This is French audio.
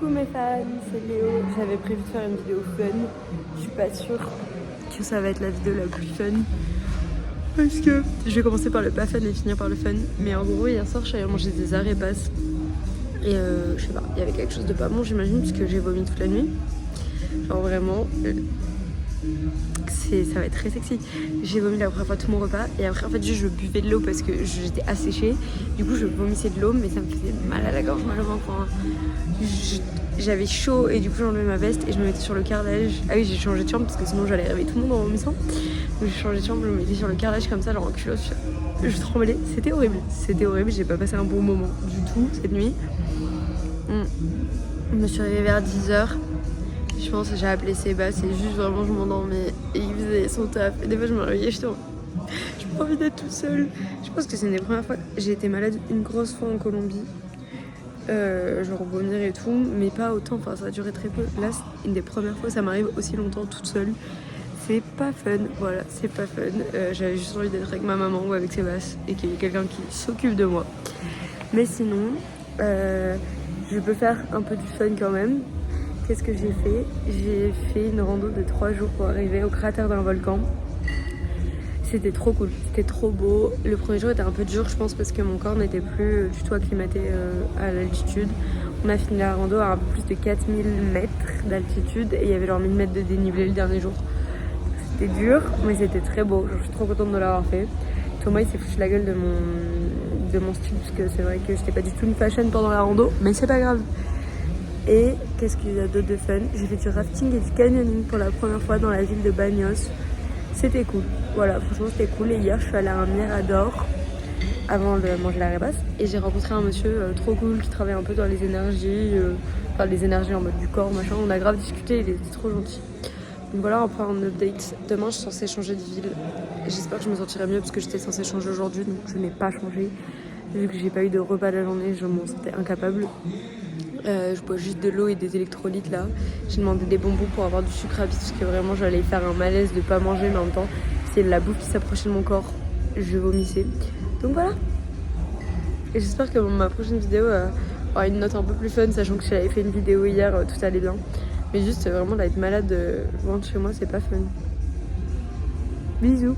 Coucou mes fans, c'est Léo. J'avais prévu de faire une vidéo fun. Je suis pas sûre que ça va être la vidéo la plus fun. Parce que je vais commencer par le pas fun et finir par le fun. Mais en gros, hier soir, je suis allée manger des arepas. Et je sais pas, il y avait quelque chose de pas bon, j'imagine, puisque j'ai vomi toute la nuit. Genre vraiment, ça va être très sexy. J'ai vomi la première fois tout mon repas. Et après, en fait, juste je buvais de l'eau parce que j'étais asséchée. Du coup, je vomissais de l'eau, mais ça me faisait mal à la gorge, mal au ventre. Enfin, j'avais chaud et du coup j'enlevais ma veste et je me mettais sur le carrelage. Ah oui, j'ai changé de chambre parce que sinon j'allais réveiller tout le monde en vomissant. Donc j'ai changé de chambre, je me mettais sur le carrelage comme ça, genre en culotte. Je tremblais, c'était horrible, j'ai pas passé un bon moment du tout cette nuit. Je me suis réveillée vers 10h. Je pense que j'ai appelé Sébastien, c'est juste vraiment je m'endormais et il faisait son taf. Et des fois je me réveillais, j'ai pas envie d'être toute seule. Je pense que c'est une des premières fois. J'ai été malade une grosse fois en Colombie. Genre vomir et tout, mais pas autant, enfin ça a duré très peu. Là c'est une des premières fois ça m'arrive aussi longtemps toute seule. C'est pas fun, voilà, c'est pas fun. J'avais juste envie d'être avec ma maman ou avec Sébastien et qu'il y ait quelqu'un qui s'occupe de moi. Mais sinon, je peux faire un peu du fun quand même. Qu'est-ce que j'ai fait? J'ai fait une rando de 3 jours pour arriver au cratère d'un volcan. C'était trop cool, c'était trop beau. Le premier jour était un peu dur, je pense, parce que mon corps n'était plus du tout acclimaté à l'altitude. On a fini la rando à un peu plus de 4000 mètres d'altitude et il y avait genre 1000 mètres de dénivelé le dernier jour. C'était dur, mais c'était très beau. Je suis trop contente de l'avoir fait. Thomas, il s'est foutu la gueule de mon style, parce que c'est vrai que j'étais pas du tout une fashion pendant la rando, mais c'est pas grave. Et qu'est-ce qu'il y a d'autre de fun? J'ai fait du rafting et du canyoning pour la première fois dans la ville de Bagnos. C'était cool, voilà, franchement c'était cool. Et hier je suis allée à un mirador avant de manger la repas et j'ai rencontré un monsieur trop cool qui travaille un peu dans les énergies, enfin les énergies en mode du corps machin. On a grave discuté, il était trop gentil. Donc voilà, on prend un update. Demain je suis censée changer de ville. J'espère que je me sentirai mieux parce que j'étais censée changer aujourd'hui, donc je n'ai pas changé. Vu que j'ai pas eu de repas de la journée, je m'en sentais incapable. Je bois juste de l'eau et des électrolytes là. J'ai demandé des bonbons pour avoir du sucre rapide parce que vraiment j'allais faire un malaise de pas manger, mais en même temps c'est la bouffe qui s'approchait de mon corps, je vomissais. Donc voilà. Et j'espère que ma prochaine vidéo aura une note un peu plus fun, sachant que j'avais fait une vidéo hier, tout allait bien. Mais juste vraiment d'être malade loin de chez moi, c'est pas fun. Bisous.